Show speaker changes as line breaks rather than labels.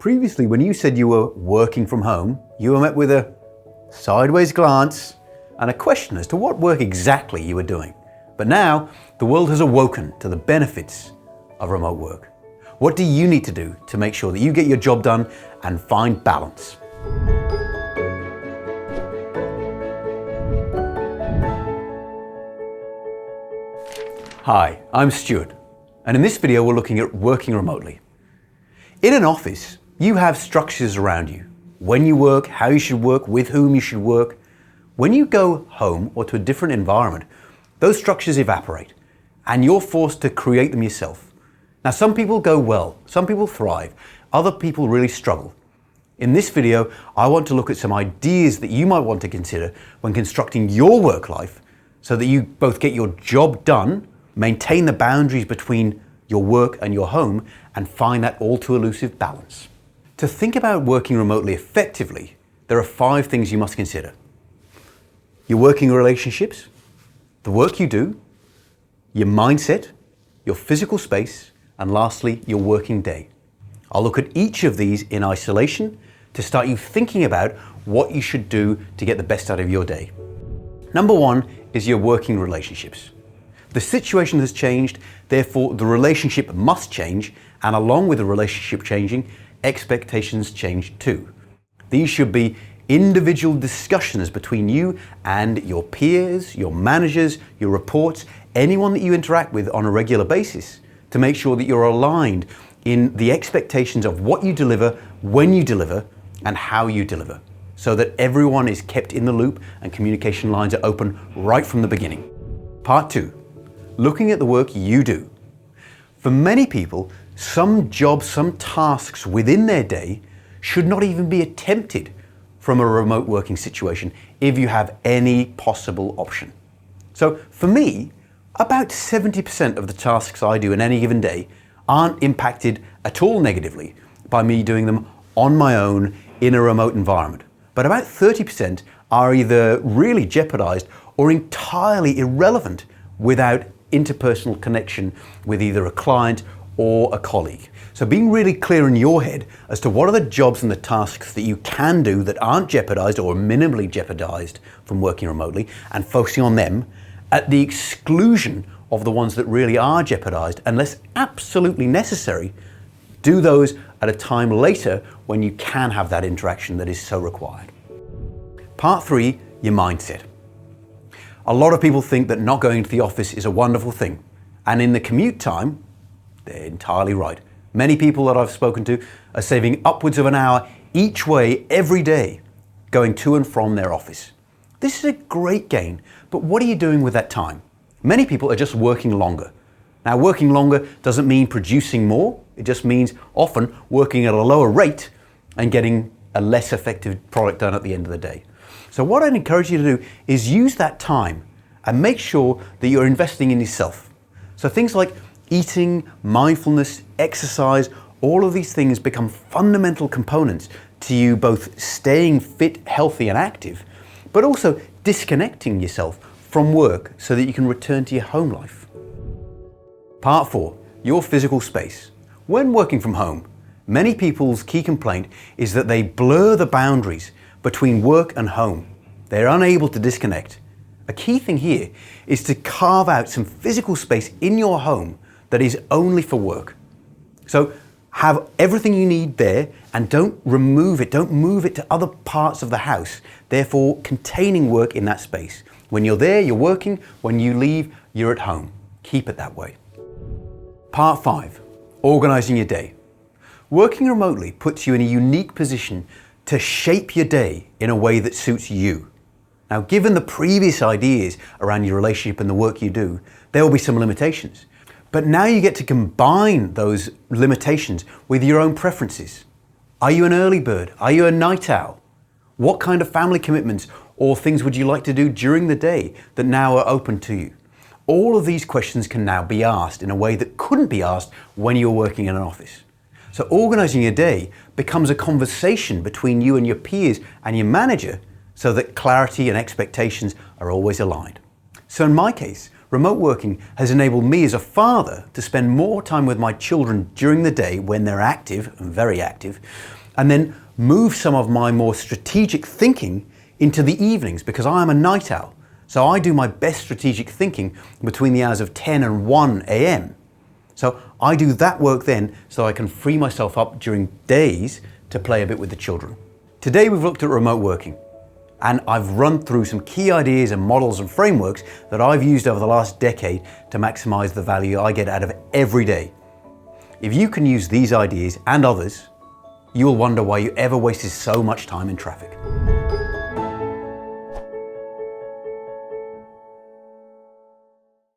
Previously, when you said you were working from home, you were met with a sideways glance and a question as to what work exactly you were doing. But now, the world has awoken to the benefits of remote work. What do you need to do to make sure that you get your job done and find balance? Hi, I'm Stuart, and in this video we're looking at working remotely. In an office, you have structures around you. When you work, how you should work, with whom you should work. When you go home or to a different environment, those structures evaporate and you're forced to create them yourself. Now, some people go well, some people thrive, other people really struggle. In this video, I want to look at some ideas that you might want to consider when constructing your work life so that you both get your job done, maintain the boundaries between your work and your home, and find that all too elusive balance. To think about working remotely effectively, there are 5 things you must consider. Your working relationships, the work you do, your mindset, your physical space, and lastly, your working day. I'll look at each of these in isolation to start you thinking about what you should do to get the best out of your day. Number 1 is your working relationships. The situation has changed, therefore the relationship must change, and along with the relationship changing, expectations change too. These should be individual discussions between you and your peers, your managers, your reports, anyone that you interact with on a regular basis, to make sure that you're aligned in the expectations of what you deliver, when you deliver, and how you deliver, so that everyone is kept in the loop and communication lines are open right from the beginning. Part 2, looking at the work you do. For many people, some jobs, some tasks within their day should not even be attempted from a remote working situation if you have any possible option. So for me, about 70% of the tasks I do in any given day aren't impacted at all negatively by me doing them on my own in a remote environment. But about 30% are either really jeopardized or entirely irrelevant without interpersonal connection with either a client or a colleague. So being really clear in your head as to what are the jobs and the tasks that you can do that aren't jeopardized or minimally jeopardized from working remotely, and focusing on them at the exclusion of the ones that really are jeopardized, unless absolutely necessary, do those at a time later when you can have that interaction that is so required. Part 3, your mindset. A lot of people think that not going to the office is a wonderful thing, and in the commute time, they're entirely right. Many people that I've spoken to are saving upwards of an hour each way every day going to and from their office. This is a great gain, but what are you doing with that time? Many people are just working longer. Now, working longer doesn't mean producing more. It just means often working at a lower rate and getting a less effective product done at the end of the day. So what I'd encourage you to do is use that time and make sure that you're investing in yourself. So things like eating, mindfulness, exercise, all of these things become fundamental components to you both staying fit, healthy and active, but also disconnecting yourself from work so that you can return to your home life. Part 4, your physical space. When working from home, many people's key complaint is that they blur the boundaries between work and home. They're unable to disconnect. A key thing here is to carve out some physical space in your home that is only for work. So have everything you need there and don't remove it, don't move it to other parts of the house, therefore containing work in that space. When you're there, you're working. When you leave, you're at home. Keep it that way. Part 5, organizing your day. Working remotely puts you in a unique position to shape your day in a way that suits you. Now, given the previous ideas around your relationship and the work you do, there will be some limitations. But now you get to combine those limitations with your own preferences. Are you an early bird? Are you a night owl? What kind of family commitments or things would you like to do during the day that now are open to you? All of these questions can now be asked in a way that couldn't be asked when you were working in an office. So organizing your day becomes a conversation between you and your peers and your manager so that clarity and expectations are always aligned. So in my case, remote working has enabled me as a father to spend more time with my children during the day when they're active and very active, and then move some of my more strategic thinking into the evenings because I am a night owl. So I do my best strategic thinking between the hours of 10 and 1 a.m. So I do that work then so I can free myself up during days to play a bit with the children. Today we've looked at remote working, and I've run through some key ideas and models and frameworks that I've used over the last decade to maximize the value I get out of every day. If you can use these ideas and others, you will wonder why you ever wasted so much time in traffic.